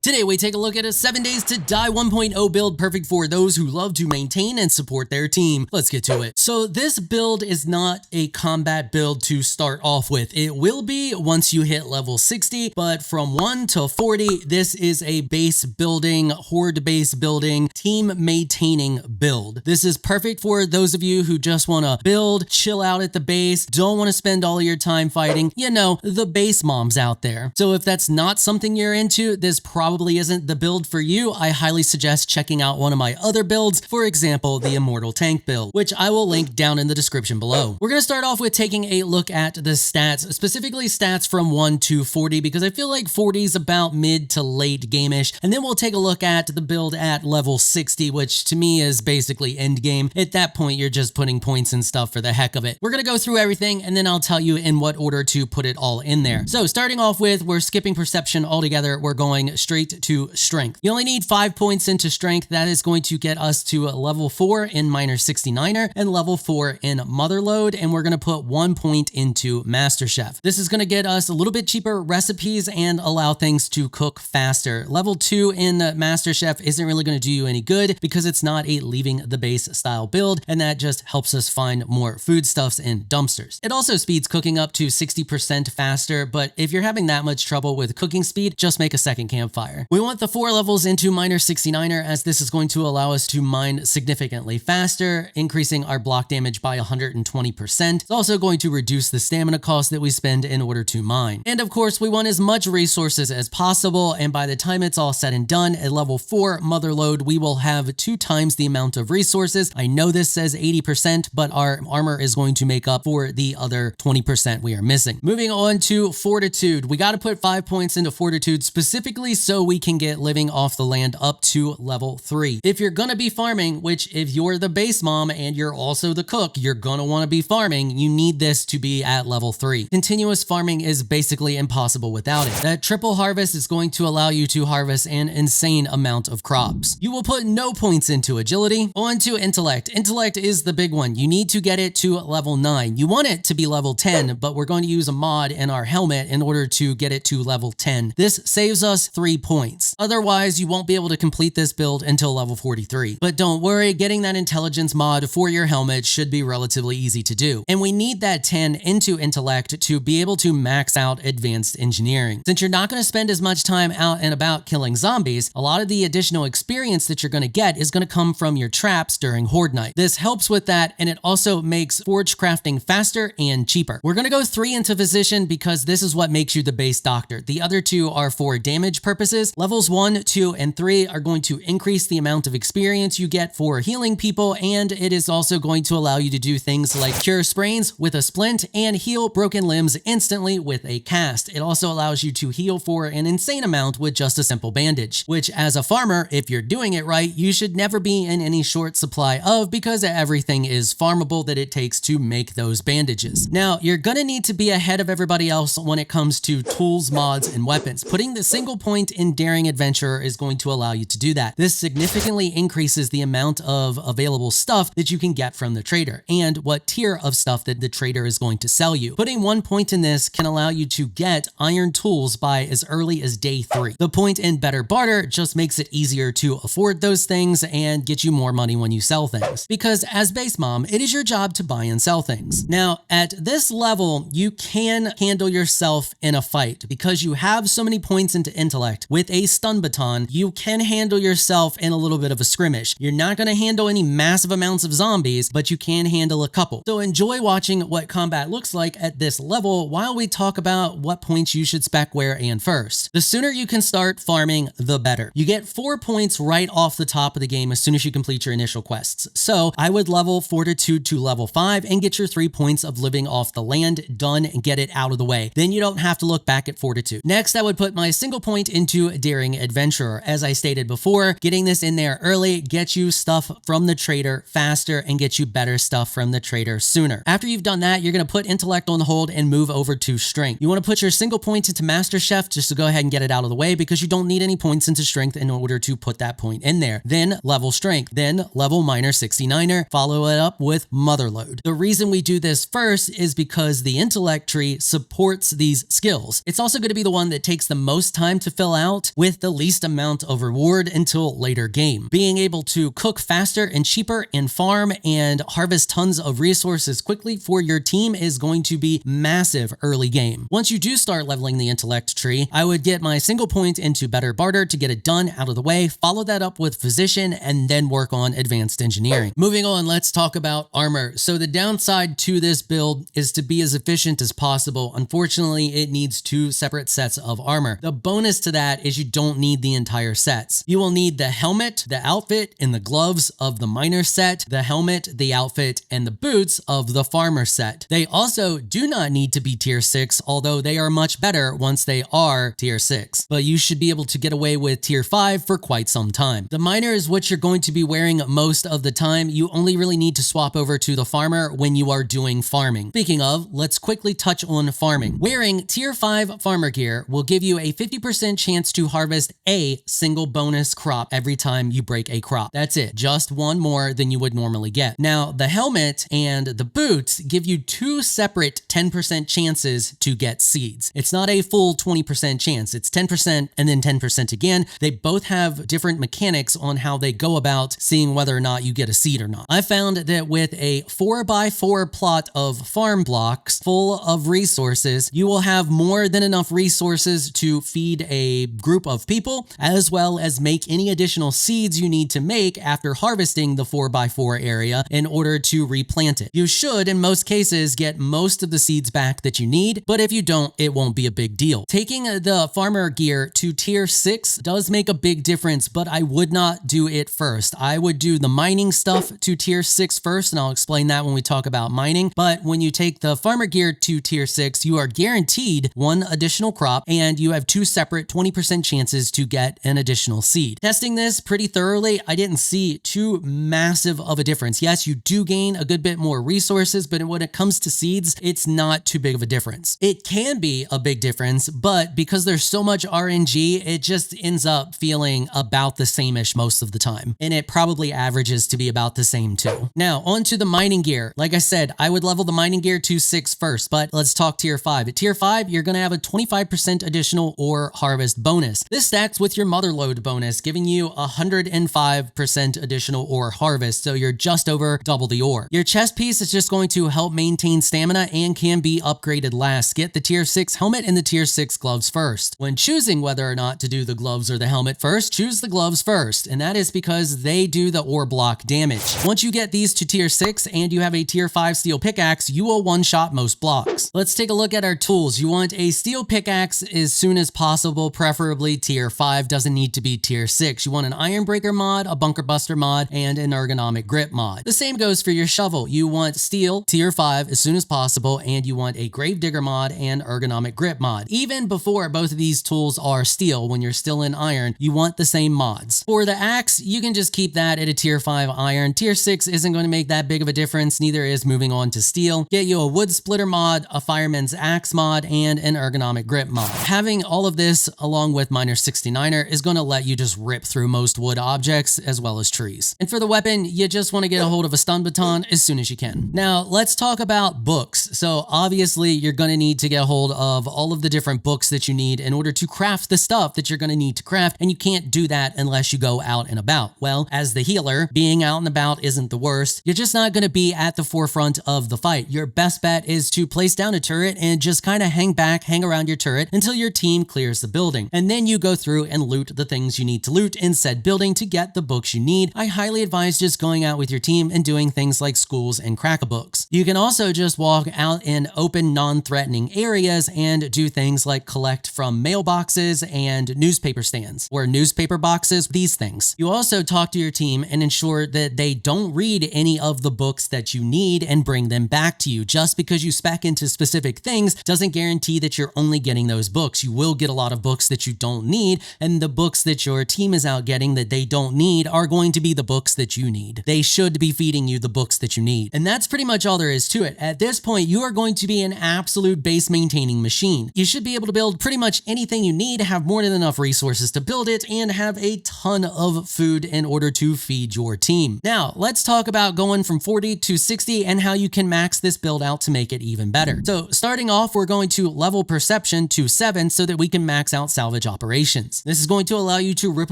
Today we take a look at a 7 days to die 1.0 build perfect for those who love to maintain and support their team. Let's get to it. So this build is not a combat build to start off with. It will be once you hit level 60, but from 1 to 40, this is a base building, horde base building, team maintaining build. This is perfect for those of you who just want to build, chill out at the base, don't want to spend all your time fighting, you know, the base moms out there. So if that's not something you're into, this probably isn't the build for you. I highly suggest checking out one of my other builds, for example, the Immortal Tank build, which I will link down in the description below. We're going to start off with taking a look at the stats, specifically stats from 1 to 40, because I feel like 40 is about mid to late game-ish, and then we'll take a look at the build at level 60, which to me is basically endgame. At that point, you're just putting points and stuff for the heck of it. We're going to go through everything, and then I'll tell you in what order to put it all in there. So starting off with, we're skipping perception altogether. We're going straight to strength. You only need 5 points into strength. That is going to get us to level 4 in minor 69er and level 4 in motherload, and we're going to put 1 point into master chef. This is going to get us a little bit cheaper recipes and allow things to cook faster. Level 2 in master chef isn't really going to do you any good because it's not a leaving the base style build, and that just helps us find more foodstuffs in dumpsters. It also speeds cooking up to 60% faster, but if you're having that much trouble with cooking speed, just make a second campfire. We want the 4 levels into minor 69er, as this is going to allow us to mine significantly faster, increasing our block damage by 120%. It's also going to reduce the stamina cost that we spend in order to mine. And of course, we want as much resources as possible, and by the time it's all said and done, at level 4 motherload, we will have 2 times the amount of resources. I know this says 80%, but our armor is going to make up for the other 20% we are missing. Moving on to fortitude. We got to put 5 points into fortitude specifically so we can get living off the land up to level 3. If you're gonna be farming, which if you're the base mom and you're also the cook, you're gonna wanna be farming, you need this to be at level 3. Continuous farming is basically impossible without it. That triple harvest is going to allow you to harvest an insane amount of crops. You will put no points into agility. On to intellect. Intellect is the big one. You need to get it to level 9. You want it to be level 10, but we're going to use a mod in our helmet in order to get it to level 10. This saves us 3 points. Otherwise, you won't be able to complete this build until level 43. But don't worry, getting that intelligence mod for your helmet should be relatively easy to do. And we need that 10 into intellect to be able to max out advanced engineering. Since you're not going to spend as much time out and about killing zombies, a lot of the additional experience that you're going to get is going to come from your traps during horde night. This helps with that, and it also makes forge crafting faster and cheaper. We're going to go 3 into physician because this is what makes you the base doctor. The other 2 are for damage purposes. Levels 1, 2, and 3 are going to increase the amount of experience you get for healing people, and it is also going to allow you to do things like cure sprains with a splint and heal broken limbs instantly with a cast. It also allows you to heal for an insane amount with just a simple bandage, which as a farmer, if you're doing it right, you should never be in any short supply of, because everything is farmable that it takes to make those bandages. Now, you're gonna need to be ahead of everybody else when it comes to tools, mods, and weapons. Putting the single point in Daring Adventurer is going to allow you to do that. This significantly increases the amount of available stuff that you can get from the trader and what tier of stuff that the trader is going to sell you. Putting 1 point in this can allow you to get iron tools by as early as day 3. The point in better barter just makes it easier to afford those things and get you more money when you sell things. Because as base mom, it is your job to buy and sell things. Now, at this level, you can handle yourself in a fight because you have so many points into intellect. With a stun baton, you can handle yourself in a little bit of a skirmish. You're not going to handle any massive amounts of zombies, but you can handle a couple. So enjoy watching what combat looks like at this level while we talk about what points you should spec where and first. The sooner you can start farming, the better. You get 4 points right off the top of the game as soon as you complete your initial quests. So I would level fortitude to level 5 and get your 3 points of living off the land done and get it out of the way. Then you don't have to look back at fortitude. Next, I would put my single point into Daring Adventurer. As I stated before, getting this in there early gets you stuff from the trader faster and gets you better stuff from the trader sooner. After you've done that, you're going to put intellect on hold and move over to strength. You want to put your single point into master chef just to go ahead and get it out of the way because you don't need any points into strength in order to put that point in there. Then level strength, then level minor 69er, follow it up with motherload. The reason we do this first is because the intellect tree supports these skills. It's also going to be the one that takes the most time to fill out out with the least amount of reward until later game. Being able to cook faster and cheaper and farm and harvest tons of resources quickly for your team is going to be massive early game. Once you do start leveling the intellect tree, I would get my single point into better barter to get it done out of the way, follow that up with physician, and then work on advanced engineering. Moving on, let's talk about armor. So the downside to this build is to be as efficient as possible. Unfortunately, it needs two separate sets of armor. The bonus to that is you don't need the entire sets. You will need the helmet, the outfit, and the gloves of the miner set, the helmet, the outfit, and the boots of the farmer set. They also do not need to be tier 6, although they are much better once they are tier 6. But you should be able to get away with tier 5 for quite some time. The miner is what you're going to be wearing most of the time. You only really need to swap over to the farmer when you are doing farming. Speaking of, let's quickly touch on farming. Wearing tier 5 farmer gear will give you a 50% chance to harvest a single bonus crop every time you break a crop. That's it, just one more than you would normally get. Now, the helmet and the boots give you two separate 10% chances to get seeds. It's not a full 20% chance, it's 10% and then 10% again. They both have different mechanics on how they go about seeing whether or not you get a seed or not. I found that with a 4x4 plot of farm blocks full of resources, you will have more than enough resources to feed a group of people, as well as make any additional seeds you need to make after harvesting the 4x4 area in order to replant it. You should, in most cases, get most of the seeds back that you need, but if you don't, it won't be a big deal. Taking the farmer gear to tier 6 does make a big difference, but I would not do it first. I would do the mining stuff to tier 6 first, and I'll explain that when we talk about mining. But when you take the farmer gear to tier 6, you are guaranteed one additional crop, and you have two separate 20% chances to get an additional seed. Testing this pretty thoroughly, I didn't see too massive of a difference. Yes, you do gain a good bit more resources, but when it comes to seeds, it's not too big of a difference. It can be a big difference, but because there's so much RNG, it just ends up feeling about the same-ish most of the time. And it probably averages to be about the same too. Now, on to the mining gear. Like I said, I would level the mining gear to 6 first, but let's talk tier 5. At tier 5, you're going to have a 25% additional ore harvest bonus. This stacks with your mother lode bonus, giving you 105% additional ore harvest, so you're just over double the ore. Your chest piece is just going to help maintain stamina and can be upgraded last. Get the tier 6 helmet and the tier 6 gloves first. When choosing whether or not to do the gloves or the helmet first, choose the gloves first, and that is because they do the ore block damage. Once you get these to tier 6 and you have a tier 5 steel pickaxe, you will one-shot most blocks. Let's take a look at our tools. You want a steel pickaxe as soon as possible, preferably tier 5, doesn't need to be tier 6. You want an iron breaker mod, a bunker buster mod, and an ergonomic grip mod. The same goes for your shovel. You want steel tier 5 as soon as possible, and you want a grave digger mod and ergonomic grip mod. Even before both of these tools are steel, when you're still in iron, you want the same mods. For the axe, you can just keep that at a tier 5 iron. Tier 6 isn't going to make that big of a difference, neither is moving on to steel. Get you a wood splitter mod, a fireman's axe mod, and an ergonomic grip mod. Having all of this along with Miner 69er is going to let you just rip through most wood objects as well as trees. And for the weapon, you just want to get a hold of a stun baton as soon as you can. Now, let's talk about books. So obviously, you're going to need to get a hold of all of the different books that you need in order to craft the stuff that you're going to need to craft, and you can't do that unless you go out and about. Well, as the healer, being out and about isn't the worst. You're just not going to be at the forefront of the fight. Your best bet is to place down a turret and just kind of hang back, hang around your turret until your team clears the building. And then you go through and loot the things you need to loot in said building to get the books you need. I highly advise just going out with your team and doing things like schools and crack-a-books. You can also just walk out in open, non-threatening areas and do things like collect from mailboxes and newspaper stands, or newspaper boxes, these things. You also talk to your team and ensure that they don't read any of the books that you need and bring them back to you. Just because you spec into specific things doesn't guarantee that you're only getting those books. You will get a lot of books that you don't need, and the books that your team is out getting that they don't need are going to be the books that you need. They should be feeding you the books that you need. And that's pretty much all there is to it. At this point, you are going to be an absolute base maintaining machine. You should be able to build pretty much anything you need, have more than enough resources to build it, and have a ton of food in order to feed your team. Now, let's talk about going from 40 to 60 and how you can max this build out to make it even better. So starting off, we're going to level perception to 7 so that we can max out salvage salvage operations. This is going to allow you to rip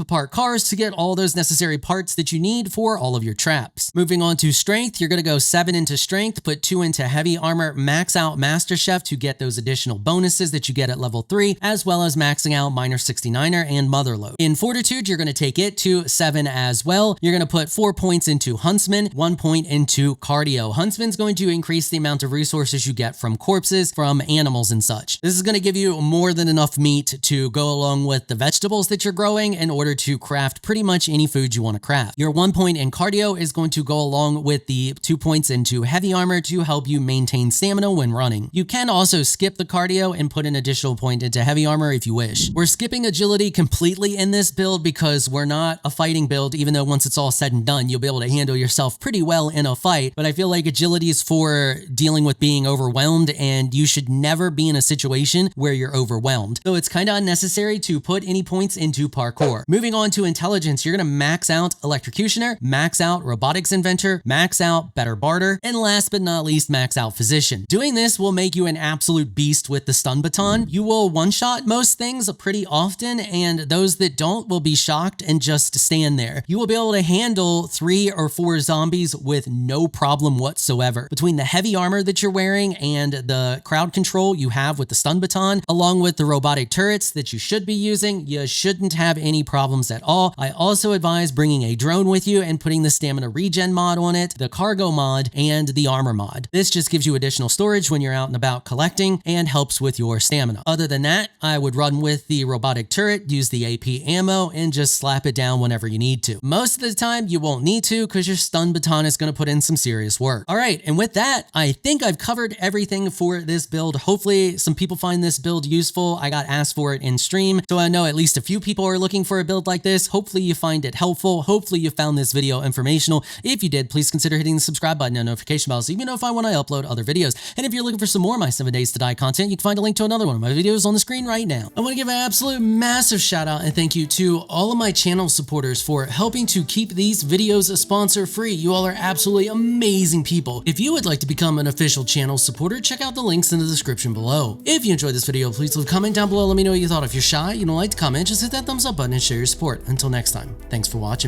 apart cars to get all those necessary parts that you need for all of your traps. Moving on to strength, you're going to go 7 into strength, put 2 into heavy armor, max out Master Chef to get those additional bonuses that you get at level 3, as well as maxing out Minor 69er and Motherload. In fortitude, you're going to take it to 7 as well. You're going to put 4 points into Huntsman, 1 point into cardio. Huntsman's going to increase the amount of resources you get from corpses, from animals and such. This is going to give you more than enough meat to go along with the vegetables that you're growing in order to craft pretty much any food you want to craft. Your 1 point in cardio is going to go along with the 2 points into heavy armor to help you maintain stamina when running. You can also skip the cardio and put an additional point into heavy armor if you wish. We're skipping agility completely in this build because we're not a fighting build, even though once it's all said and done, you'll be able to handle yourself pretty well in a fight. But I feel like agility is for dealing with being overwhelmed, and you should never be in a situation where you're overwhelmed. So it's kind of unnecessary to put any points into parkour. Moving on to intelligence, you're going to max out Electrocutioner, max out Robotics Inventor, max out Better Barter, and last but not least, max out Physician. Doing this will make you an absolute beast with the stun baton. You will one-shot most things pretty often, and those that don't will be shocked and just stand there. You will be able to handle 3 or 4 zombies with no problem whatsoever. Between the heavy armor that you're wearing and the crowd control you have with the stun baton, along with the robotic turrets that you should be using, you shouldn't have any problems at all. I also advise bringing a drone with you and putting the stamina regen mod on it, the cargo mod, and the armor mod. This just gives you additional storage when you're out and about collecting and helps with your stamina. Other than that, I would run with the robotic turret, use the AP ammo, and just slap it down whenever you need to. Most of the time, you won't need to because your stun baton is going to put in some serious work. All right, and with that, I think I've covered everything for this build. Hopefully, some people find this build useful. I got asked for it in stream, so I know at least a few people are looking for a build like this. Hopefully, you find it helpful. Hopefully, you found this video informational. If you did, please consider hitting the subscribe button and notification bell so you can notify when I upload other videos. And if you're looking for some more of my 7 Days to Die content, you can find a link to another one of my videos on the screen right now. I want to give an absolute massive shout out and thank you to all of my channel supporters for helping to keep these videos sponsor free. You all are absolutely amazing people. If you would like to become an official channel supporter, check out the links in the description below. If you enjoyed this video, please leave a comment down below. Let me know what you thought. If you're shy, you don't like to comment, just hit that thumbs up button and share your support. Until next time, thanks for watching.